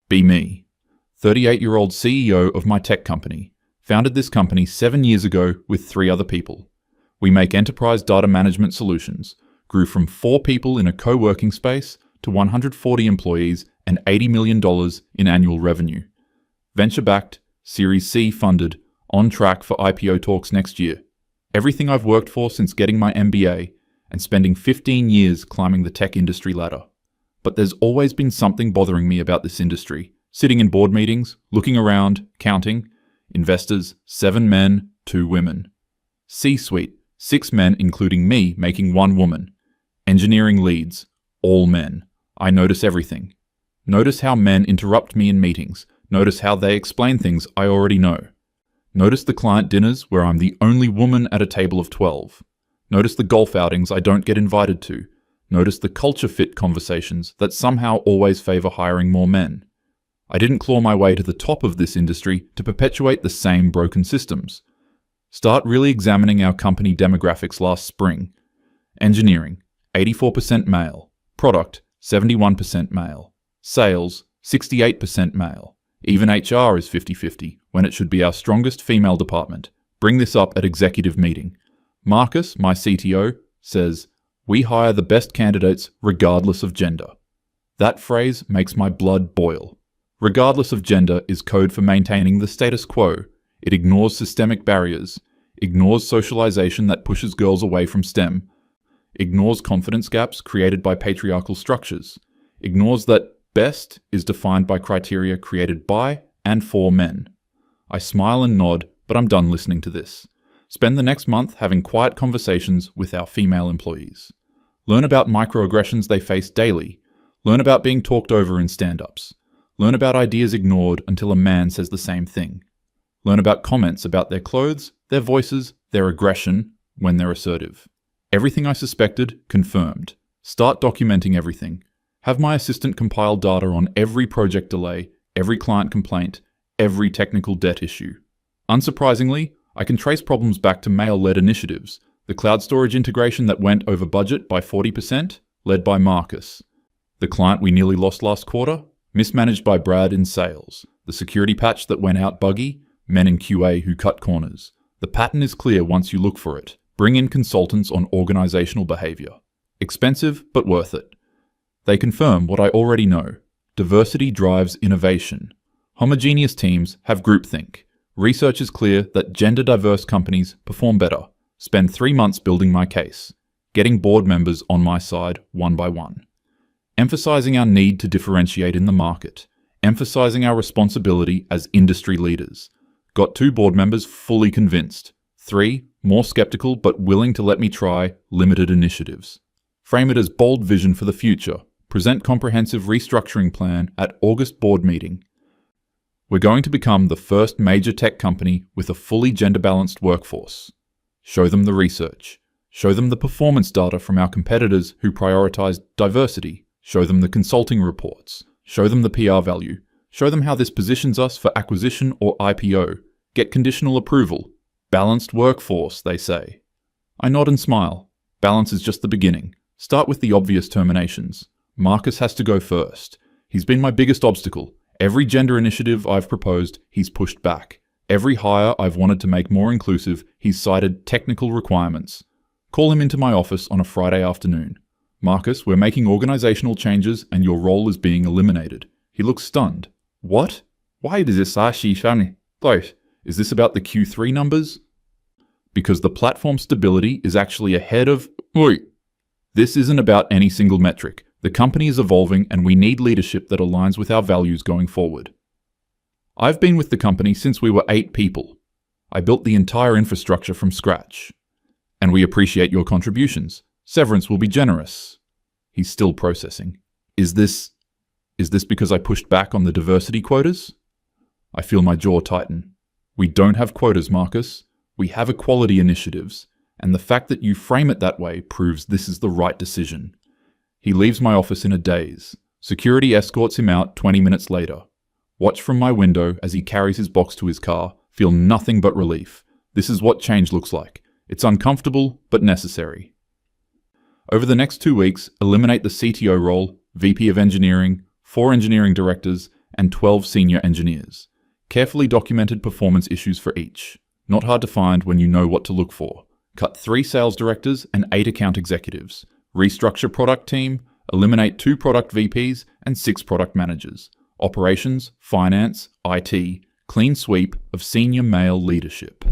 Be me. 38-year-old CEO of my tech company. Founded this company 7 years ago with 3 other people. We make enterprise data management solutions. Grew from 4 people in a co-working space to 140 employees and $80 million in annual revenue. Venture-backed, Series C funded, on track for IPO talks next year. Everything I've worked for since getting my MBA and spending 15 years climbing the tech industry ladder. But there's always been something bothering me about this industry. Sitting in board meetings, looking around, counting. Investors, 7 men, 2 women. C-suite, 6 men including me making 1 woman. Engineering leads, all men. I notice everything. Notice how men interrupt me in meetings. Notice how they explain things I already know. Notice the client dinners where I'm the only woman at a table of 12. Notice the golf outings I don't get invited to. Notice the culture fit conversations that somehow always favor hiring more men. I didn't claw my way to the top of this industry to perpetuate the same broken systems. Start really examining our company demographics last spring. Engineering, 84% male. Product, 71% male. Sales, 68% male. Even HR is 50-50, when it should be our strongest female department. Bring this up at executive meeting. Marcus, my CTO, says, "We hire the best candidates regardless of gender." That phrase makes my blood boil. Regardless of gender is code for maintaining the status quo. It ignores systemic barriers, ignores socialization that pushes girls away from STEM, ignores confidence gaps created by patriarchal structures, ignores that best is defined by criteria created by and for men. I smile and nod, but I'm done listening to this. Spend the next month having quiet conversations with our female employees. Learn about microaggressions they face daily. Learn about being talked over in stand-ups. Learn about ideas ignored until a man says the same thing. Learn about comments about their clothes, their voices, their aggression when they're assertive. Everything I suspected, confirmed. Start documenting everything. Have my assistant compile data on every project delay, every client complaint, every technical debt issue. Unsurprisingly, I can trace problems back to male-led initiatives. The cloud storage integration that went over budget by 40%, led by Marcus. The client we nearly lost last quarter, mismanaged by Brad in sales. The security patch that went out buggy, men in QA who cut corners. The pattern is clear once you look for it. Bring in consultants on organizational behavior. Expensive, but worth it. They confirm what I already know. Diversity drives innovation. Homogeneous teams have groupthink. Research is clear that gender-diverse companies perform better. Spend 3 months building my case. Getting board members on my side one by one. Emphasizing our need to differentiate in the market. Emphasizing our responsibility as industry leaders. Got 2 board members fully convinced. 3, more skeptical but willing to let me try limited initiatives. Frame it as bold vision for the future. Present comprehensive restructuring plan at August board meeting. We're going to become the first major tech company with a fully gender-balanced workforce. Show them the research. Show them the performance data from our competitors who prioritize diversity. Show them the consulting reports. Show them the PR value. Show them how this positions us for acquisition or IPO. Get conditional approval. Balanced workforce, they say. I nod and smile. Balance is just the beginning. Start with the obvious terminations. Marcus has to go first. He's been my biggest obstacle. Every gender initiative I've proposed, he's pushed back. Every hire I've wanted to make more inclusive, he's cited technical requirements. Call him into my office on a Friday afternoon. "Marcus, we're making organizational changes and your role is being eliminated." He looks stunned. "What? Why does this shani? Is this about the Q3 numbers?" Because the platform stability is actually ahead of... This isn't about any single metric. The company is evolving and we need leadership that aligns with our values going forward. I've been with the company since we were 8 people. I built the entire infrastructure from scratch. And we appreciate your contributions. Severance will be generous. He's still processing. Is this because I pushed back on the diversity quotas? I feel my jaw tighten. We don't have quotas, Marcus. We have equality initiatives. And the fact that you frame it that way proves this is the right decision. He leaves my office in a daze. Security escorts him out 20 minutes later. Watch from my window as he carries his box to his car. Feel nothing but relief. This is what change looks like. It's uncomfortable, but necessary. Over the next 2 weeks, eliminate the CTO role, VP of Engineering, 4 engineering directors, and 12 senior engineers. Carefully documented performance issues for each. Not hard to find when you know what to look for. Cut 3 sales directors and 8 account executives. Restructure product team. Eliminate 2 product VPs and 6 product managers. Operations, finance, IT, clean sweep of senior male leadership.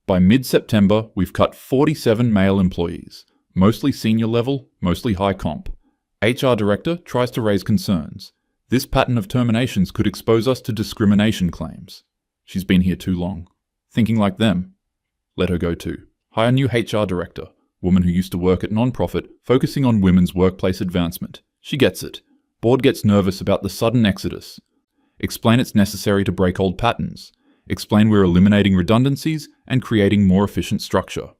By mid-September, we've cut 47 male employees, mostly senior level, mostly high comp. HR director tries to raise concerns. This pattern of terminations could expose us to discrimination claims. She's been here too long. Thinking like them. Let her go too. Hire new HR director, woman who used to work at non-profit, focusing on women's workplace advancement. She gets it. Board gets nervous about the sudden exodus. Explain it's necessary to break old patterns. Explain we're eliminating redundancies and creating more efficient structure.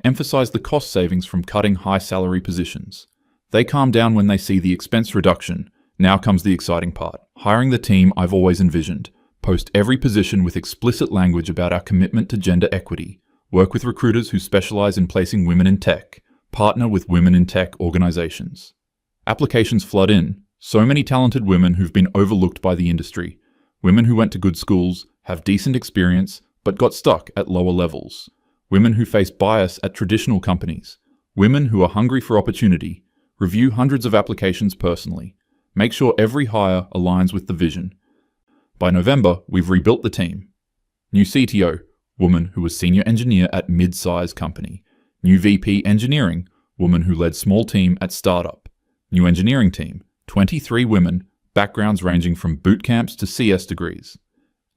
Emphasize the cost savings from cutting high salary positions. They calm down when they see the expense reduction. Now comes the exciting part. Hiring the team I've always envisioned. Post every position with explicit language about our commitment to gender equity. Work with recruiters who specialize in placing women in tech. Partner with women in tech organizations. Applications flood in. So many talented women who've been overlooked by the industry. Women who went to good schools, have decent experience, but got stuck at lower levels. Women who face bias at traditional companies. Women who are hungry for opportunity. Review hundreds of applications personally. Make sure every hire aligns with the vision. By November, we've rebuilt the team. New CTO, woman who was senior engineer at mid-size company. New VP engineering, woman who led small team at startup. New engineering team, 23 women, backgrounds ranging from boot camps to CS degrees.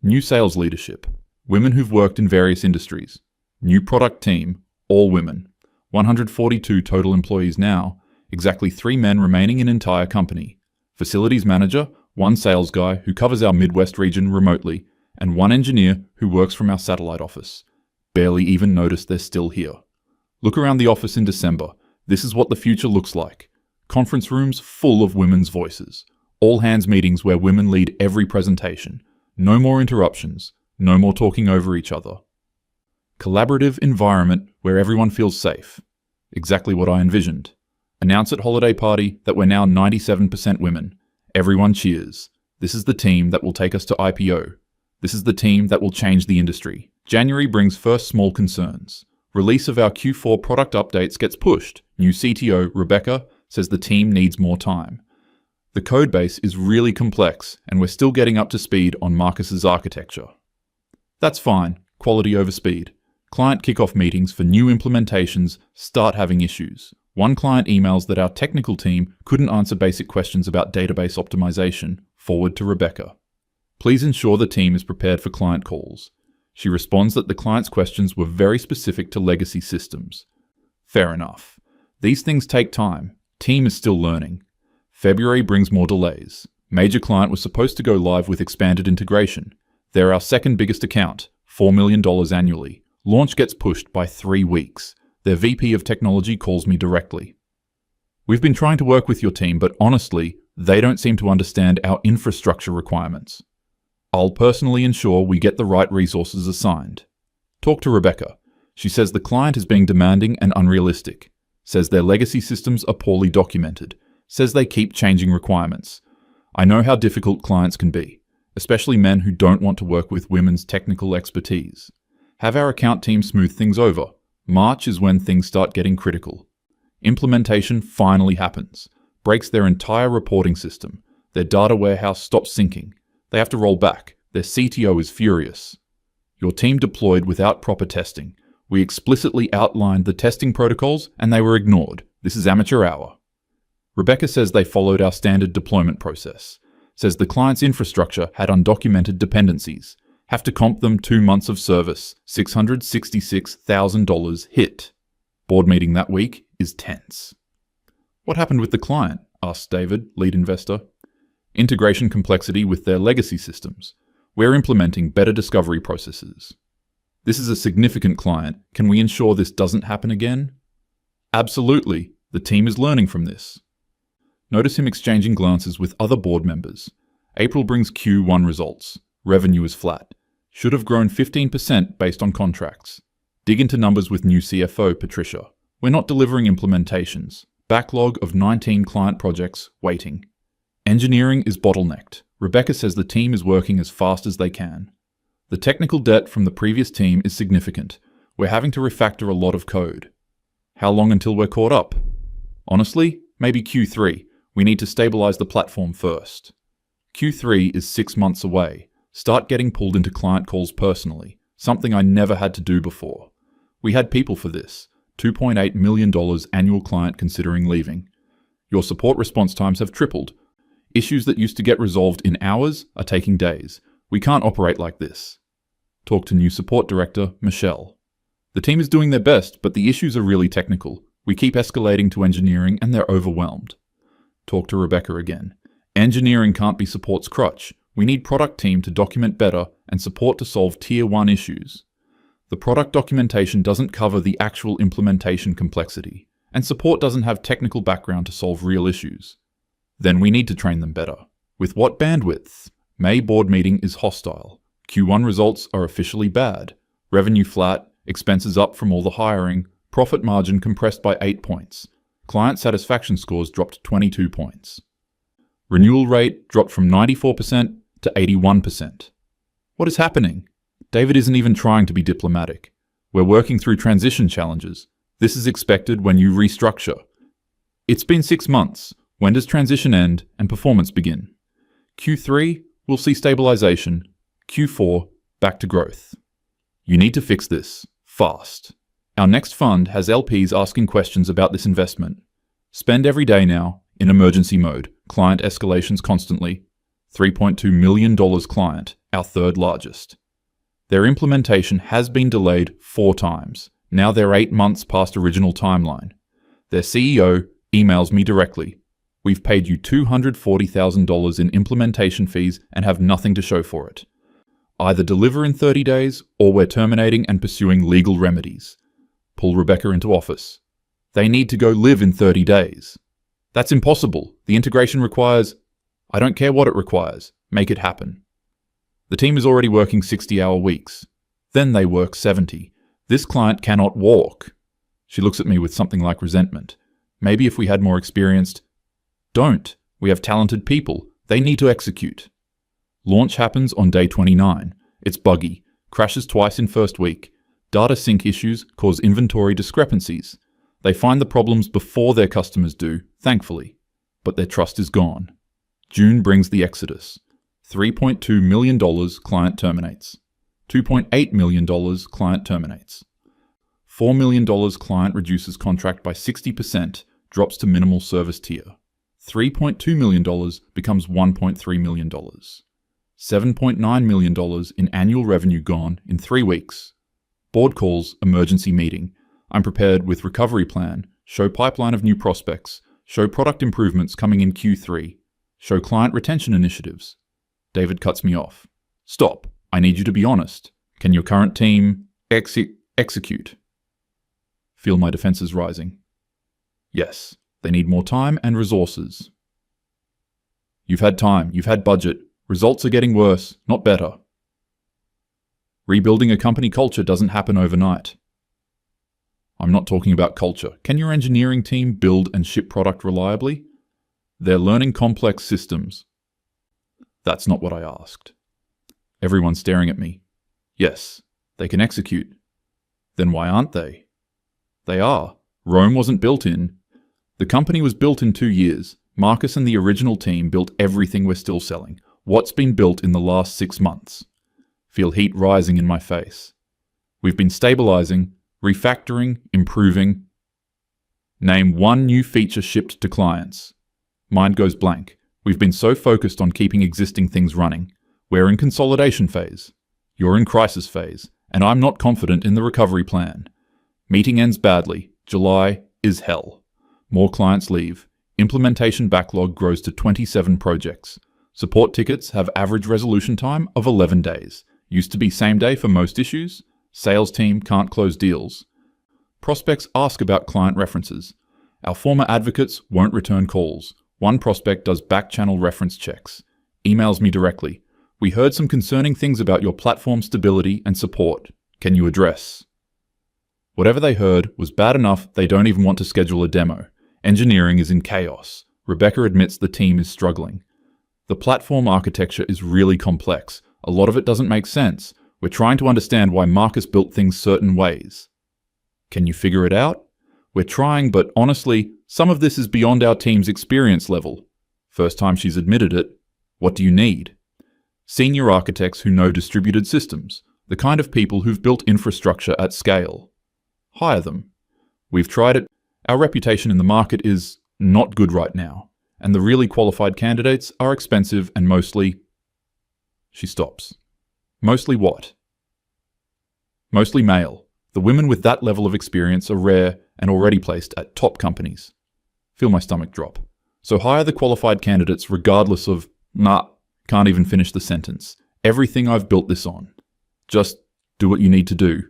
New sales leadership, women who've worked in various industries. New product team, all women. 142 total employees now, exactly 3 men remaining in entire company. Facilities manager, 1 sales guy who covers our Midwest region remotely, and 1 engineer who works from our satellite office. Barely even noticed they're still here. Look around the office in December. This is what the future looks like. Conference rooms full of women's voices. All hands meetings where women lead every presentation. No more interruptions. No more talking over each other. Collaborative environment where everyone feels safe. Exactly what I envisioned. Announce at holiday party that we're now 97% women. Everyone cheers. This is the team that will take us to IPO. This is the team that will change the industry. January brings first small concerns. Release of our Q4 product updates gets pushed. New CTO, Rebecca, says the team needs more time. The codebase is really complex, and we're still getting up to speed on Marcus's architecture. That's fine. Quality over speed. Client kickoff meetings for new implementations start having issues. One client emails that our technical team couldn't answer basic questions about database optimization. Forward to Rebecca. Please ensure the team is prepared for client calls. She responds that the client's questions were very specific to legacy systems. Fair enough. These things take time. Team is still learning. February brings more delays. Major client was supposed to go live with expanded integration. They're our second biggest account, $4 million annually. Launch gets pushed by 3 weeks. Their VP of technology calls me directly. We've been trying to work with your team, but honestly, they don't seem to understand our infrastructure requirements. I'll personally ensure we get the right resources assigned. Talk to Rebecca. She says the client is being demanding and unrealistic. Says their legacy systems are poorly documented. Says they keep changing requirements. I know how difficult clients can be, especially men who don't want to work with women's technical expertise. Have our account team smooth things over. March is when things start getting critical. Implementation finally happens. Breaks their entire reporting system. Their data warehouse stops syncing. They have to roll back. Their CTO is furious. Your team deployed without proper testing. We explicitly outlined the testing protocols and they were ignored. This is amateur hour. Rebecca says they followed our standard deployment process. Says the client's infrastructure had undocumented dependencies. Have to comp them 2 months of service. $666,000 hit. Board meeting that week is tense. What happened with the client? Asked David, lead investor. Integration complexity with their legacy systems. We're implementing better discovery processes. This is a significant client. Can we ensure this doesn't happen again? Absolutely. The team is learning from this. Notice him exchanging glances with other board members. April brings Q1 results. Revenue is flat. Should have grown 15% based on contracts. Dig into numbers with new CFO, Patricia. We're not delivering implementations. Backlog of 19 client projects waiting. Engineering is bottlenecked. Rebecca says the team is working as fast as they can. The technical debt from the previous team is significant. We're having to refactor a lot of code. How long until we're caught up? Honestly, maybe Q3. We need to stabilize the platform first. Q3 is 6 months away. Start getting pulled into client calls personally, something I never had to do before. We had people for this. $2.8 million annual client considering leaving. Your support response times have tripled. Issues that used to get resolved in hours are taking days. We can't operate like this. Talk to new support director, Michelle. The team is doing their best, but the issues are really technical. We keep escalating to engineering and they're overwhelmed. Talk to Rebecca again. Engineering can't be support's crutch. We need product team to document better and support to solve tier 1 issues. The product documentation doesn't cover the actual implementation complexity, and support doesn't have technical background to solve real issues. Then we need to train them better. With what bandwidth? May board meeting is hostile. Q1 results are officially bad. Revenue flat, expenses up from all the hiring, profit margin compressed by 8 points. Client satisfaction scores dropped 22 points. Renewal rate dropped from 94% to 81%. What is happening? David isn't even trying to be diplomatic. We're working through transition challenges. This is expected when you restructure. It's been 6 months. When does transition end and performance begin? Q3, we'll see stabilization. Q4, back to growth. You need to fix this, fast. Our next fund has LPs asking questions about this investment. Spend every day now, in emergency mode, client escalations constantly. $3.2 million client, our third largest. Their implementation has been delayed 4 times. Now they're 8 months past original timeline. Their CEO emails me directly. We've paid you $240,000 in implementation fees and have nothing to show for it. Either deliver in 30 days or we're terminating and pursuing legal remedies. Pull Rebecca into office. They need to go live in 30 days. That's impossible. The integration requires... I don't care what it requires. Make it happen. The team is already working 60-hour weeks. Then they work 70. This client cannot walk. She looks at me with something like resentment. Maybe if we had more experienced... Don't. We have talented people. They need to execute. Launch happens on day 29. It's buggy. Crashes twice in first week. Data sync issues cause inventory discrepancies. They find the problems before their customers do, thankfully. But their trust is gone. June brings the exodus. $3.2 million client terminates. $2.8 million client terminates. $4 million client reduces contract by 60%, drops to minimal service tier. $3.2 million becomes $1.3 million. $7.9 million in annual revenue gone in 3 weeks. Board calls, emergency meeting. I'm prepared with recovery plan, show pipeline of new prospects, show product improvements coming in Q3, show client retention initiatives. David cuts me off. Stop. I need you to be honest. Can your current team execute? Feel my defenses rising. Yes, they need more time and resources. You've had time, you've had budget. Results are getting worse, not better. Rebuilding a company culture doesn't happen overnight. I'm not talking about culture. Can your engineering team build and ship product reliably? They're learning complex systems. That's not what I asked. Everyone's staring at me. Yes, they can execute. Then why aren't they? They are. Rome wasn't built in. The company was built in 2 years. Marcus and the original team built everything we're still selling. What's been built in the last 6 months? Feel heat rising in my face. We've been stabilizing, refactoring, improving. Name one new feature shipped to clients. Mind goes blank. We've been so focused on keeping existing things running. We're in consolidation phase. You're in crisis phase, and I'm not confident in the recovery plan. Meeting ends badly. July is hell. More clients leave. Implementation backlog grows to 27 projects. Support tickets have average resolution time of 11 days. Used to be same day for most issues. Sales team can't close deals. Prospects ask about client references. Our former advocates won't return calls. One prospect does back-channel reference checks. Emails me directly. We heard some concerning things about your platform stability and support. Can you address? Whatever they heard was bad enough they don't even want to schedule a demo. Engineering is in chaos. Rebecca admits the team is struggling. The platform architecture is really complex. A lot of it doesn't make sense. We're trying to understand why Marcus built things certain ways. Can you figure it out? We're trying, but honestly, some of this is beyond our team's experience level. First time she's admitted it. What do you need? Senior architects who know distributed systems, the kind of people who've built infrastructure at scale. Hire them. We've tried it. Our reputation in the market is not good right now, and the really qualified candidates are expensive and mostly... She stops. Mostly what? Mostly male. The women with that level of experience are rare and already placed at top companies. Feel my stomach drop. So hire the qualified candidates regardless of, can't even finish the sentence. Everything I've built this on. Just do what you need to do.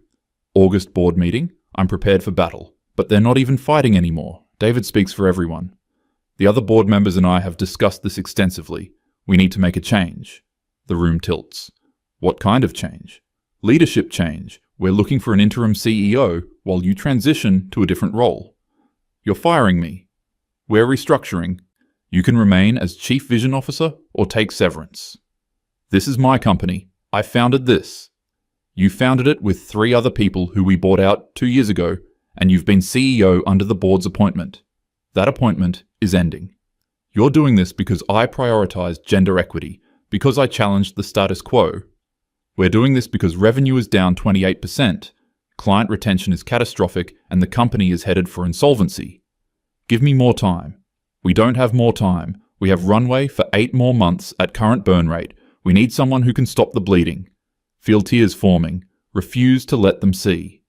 August board meeting, I'm prepared for battle. But they're not even fighting anymore. David speaks for everyone. The other board members and I have discussed this extensively. We need to make a change. The room tilts. What kind of change? Leadership change. We're looking for an interim CEO while you transition to a different role. You're firing me. We're restructuring. You can remain as Chief Vision Officer or take severance. This is my company. I founded this. You founded it with 3 other people who we bought out 2 years ago, and you've been CEO under the board's appointment. That appointment is ending. You're doing this because I prioritized gender equity, because I challenged the status quo. We're doing this because revenue is down 28%, client retention is catastrophic, and the company is headed for insolvency. Give me more time. We don't have more time. We have runway for 8 more months at current burn rate. We need someone who can stop the bleeding. Feel tears forming. Refuse to let them see.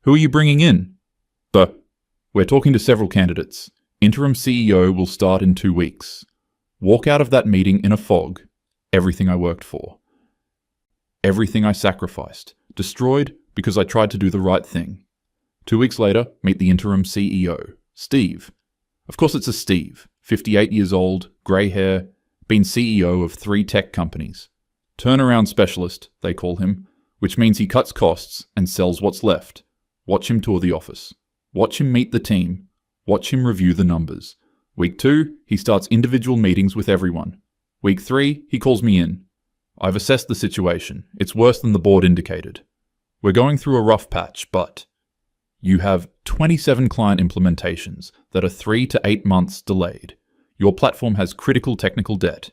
Who are you bringing in? We're talking to several candidates. Interim CEO will start in 2 weeks. Walk out of that meeting in a fog. Everything I worked for. Everything I sacrificed. Destroyed because I tried to do the right thing. 2 weeks later, meet the interim CEO, Steve. Of course it's a Steve, 58 years old, grey hair, been CEO of 3 tech companies. Turnaround specialist, they call him, which means he cuts costs and sells what's left. Watch him tour the office. Watch him meet the team. Watch him review the numbers. Week 2, he starts individual meetings with everyone. Week 3, he calls me in. I've assessed the situation. It's worse than the board indicated. We're going through a rough patch, but you have 27 client implementations that are 3 to 8 months delayed. Your platform has critical technical debt.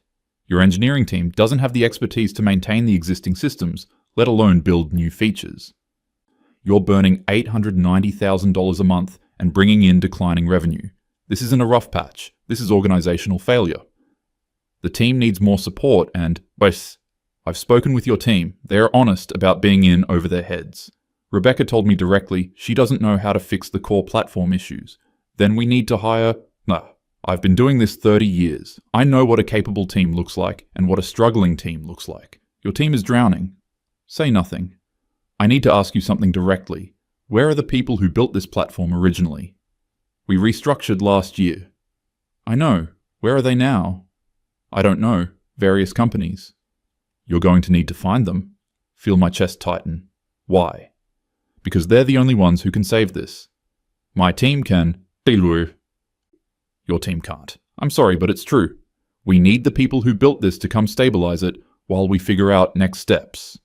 Your engineering team doesn't have the expertise to maintain the existing systems, let alone build new features. You're burning $890,000 a month and bringing in declining revenue. This isn't a rough patch. This is organizational failure. The team needs more support and, I've spoken with your team. They are honest about being in over their heads. Rebecca told me directly she doesn't know how to fix the core platform issues. Then we need to hire... I've been doing this 30 years. I know what a capable team looks like and what a struggling team looks like. Your team is drowning. Say nothing. I need to ask you something directly. Where are the people who built this platform originally? We restructured last year. I know. Where are they now? I don't know. Various companies. You're going to need to find them. Feel my chest tighten. Why? Because they're the only ones who can save this. My team can. Your team can't. I'm sorry, but it's true. We need the people who built this to come stabilize it while we figure out next steps.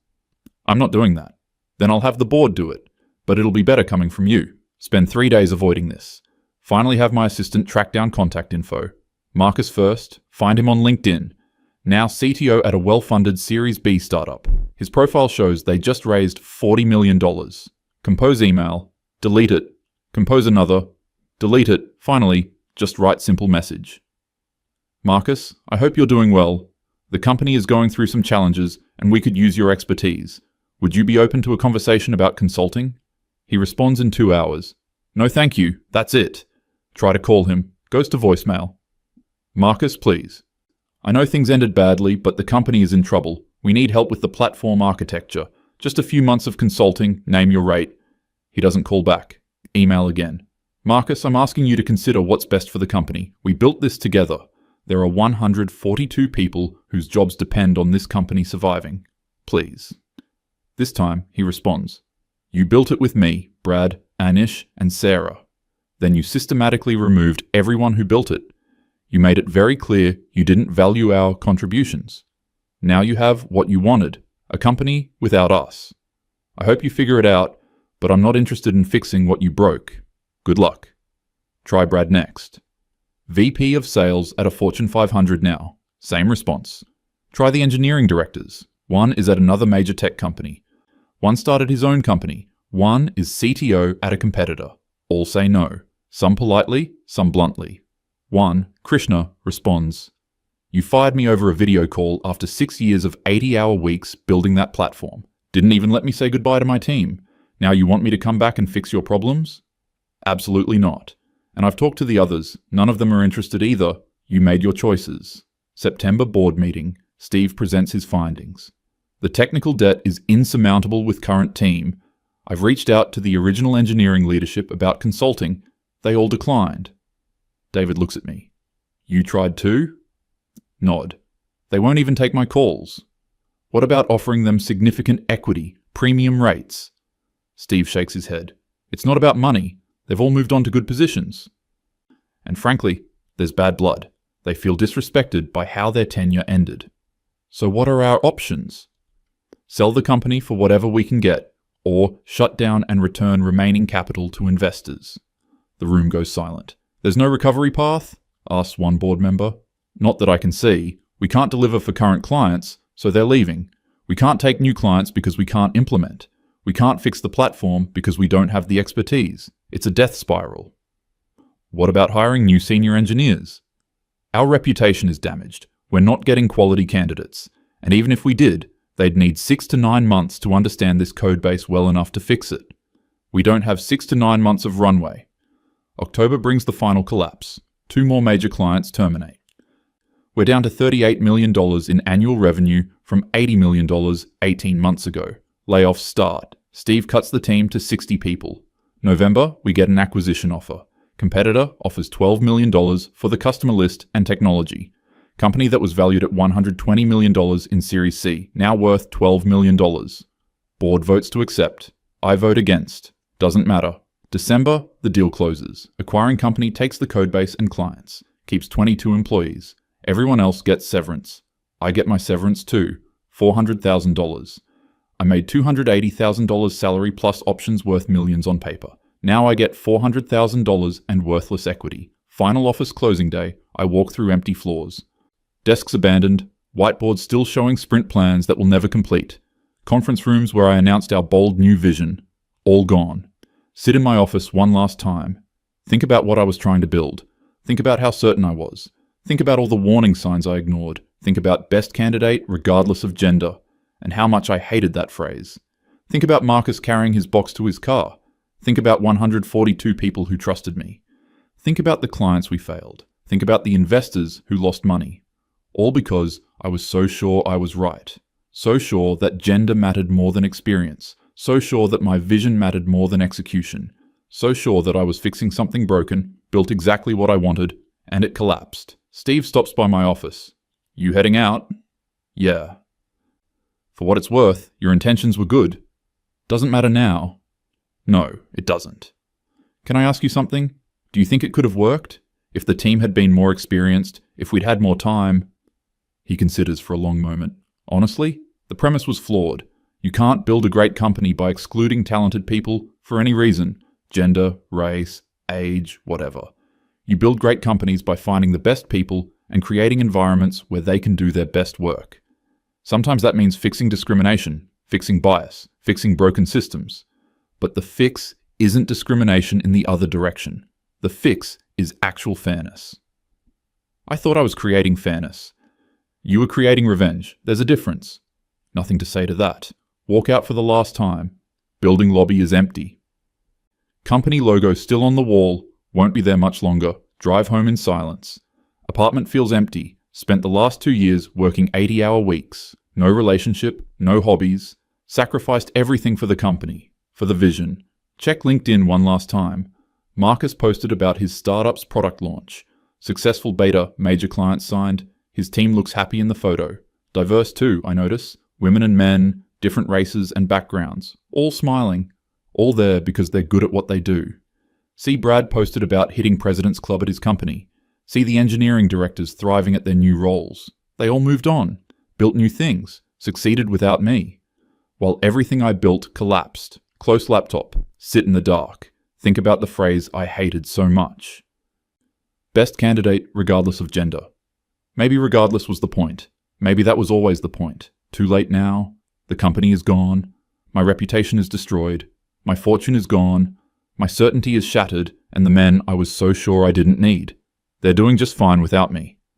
I'm not doing that. Then I'll have the board do it. But it'll be better coming from you. Spend 3 days avoiding this. Finally have my assistant track down contact info. Marcus first. Find him on LinkedIn. Now CTO at a well-funded Series B startup. His profile shows they just raised $40 million. Compose email. Delete it. Compose another. Delete it. Finally, just write simple message. Marcus, I hope you're doing well. The company is going through some challenges and we could use your expertise. Would you be open to a conversation about consulting? He responds in 2 hours. No thank you, that's it. Try to call him. Goes to voicemail. Marcus, please. I know things ended badly, but the company is in trouble. We need help with the platform architecture. Just a few months of consulting, name your rate. He doesn't call back. Email again. Marcus, I'm asking you to consider what's best for the company. We built this together. There are 142 people whose jobs depend on this company surviving. Please. This time, he responds. You built it with me, Brad, Anish, and Sarah. Then you systematically removed everyone who built it. You made it very clear you didn't value our contributions. Now you have what you wanted, a company without us. I hope you figure it out, but I'm not interested in fixing what you broke. Good luck. Try Brad next. VP of Sales at a Fortune 500 now. Same response. Try the engineering directors. One is at another major tech company. One started his own company. One is CTO at a competitor. All say no. Some politely, some bluntly. One, Krishna, responds, "You fired me over a video call after 6 years of 80-hour weeks building that platform. Didn't even let me say goodbye to my team. Now you want me to come back and fix your problems?" Absolutely not. And I've talked to the others. None of them are interested either. You made your choices. September board meeting. Steve presents his findings. The technical debt is insurmountable with current team. I've reached out to the original engineering leadership about consulting. They all declined. David looks at me. You tried too? Nod. They won't even take my calls. What about offering them significant equity, premium rates? Steve shakes his head. It's not about money. They've all moved on to good positions. And frankly, there's bad blood. They feel disrespected by how their tenure ended. So what are our options? Sell the company for whatever we can get, or shut down and return remaining capital to investors. The room goes silent. There's no recovery path? Asks one board member. Not that I can see. We can't deliver for current clients, so they're leaving. We can't take new clients because we can't implement. We can't fix the platform because we don't have the expertise. It's a death spiral. What about hiring new senior engineers? Our reputation is damaged. We're not getting quality candidates. And even if we did, they'd need 6 to 9 months to understand this code base well enough to fix it. We don't have 6 to 9 months of runway. October brings the final collapse. 2 more major clients terminate. We're down to $38 million in annual revenue from $80 million 18 months ago. Layoffs start. Steve cuts the team to 60 people. November, we get an acquisition offer. Competitor offers $12 million for the customer list and technology. Company that was valued at $120 million in Series C, now worth $12 million. Board votes to accept. I vote against. Doesn't matter. December, the deal closes. Acquiring company takes the codebase and clients. Keeps 22 employees. Everyone else gets severance. I get my severance too. $400,000. I made $280,000 salary plus options worth millions on paper. Now I get $400,000 and worthless equity. Final office closing day, I walk through empty floors. Desks abandoned, whiteboards still showing sprint plans that will never complete. Conference rooms where I announced our bold new vision. All gone. Sit in my office one last time. Think about what I was trying to build. Think about how certain I was. Think about all the warning signs I ignored. Think about best candidate regardless of gender, and how much I hated that phrase. Think about Marcus carrying his box to his car. Think about 142 people who trusted me. Think about the clients we failed. Think about the investors who lost money. All because I was so sure I was right. So sure that gender mattered more than experience. So sure that my vision mattered more than execution. So sure that I was fixing something broken, built exactly what I wanted, and it collapsed. Steve stops by my office. You heading out? Yeah. For what it's worth, your intentions were good. Doesn't matter now. No, it doesn't. Can I ask you something? Do you think it could have worked? If the team had been more experienced, if we'd had more time? He considers for a long moment. Honestly, the premise was flawed. You can't build a great company by excluding talented people for any reason. Gender, race, age, whatever. You build great companies by finding the best people and creating environments where they can do their best work. Sometimes that means fixing discrimination, fixing bias, fixing broken systems. But the fix isn't discrimination in the other direction. The fix is actual fairness. I thought I was creating fairness. You were creating revenge. There's a difference. Nothing to say to that. Walk out for the last time. Building lobby is empty. Company logo still on the wall. Won't be there much longer. Drive home in silence. Apartment feels empty. Spent the last 2 years working 80-hour weeks. No relationship, no hobbies. Sacrificed everything for the company, for the vision. Check LinkedIn one last time. Marcus posted about his startup's product launch. Successful beta, major clients signed. His team looks happy in the photo. Diverse too, I notice. Women and men, different races and backgrounds. All smiling. All there because they're good at what they do. See Brad posted about hitting President's Club at his company. See the engineering directors thriving at their new roles. They all moved on, built new things, succeeded without me. While everything I built collapsed. Close laptop, sit in the dark. Think about the phrase I hated so much. Best candidate regardless of gender. Maybe regardless was the point. Maybe that was always the point. Too late now. The company is gone. My reputation is destroyed. My fortune is gone. My certainty is shattered, and the men I was so sure I didn't need. They're doing just fine without me.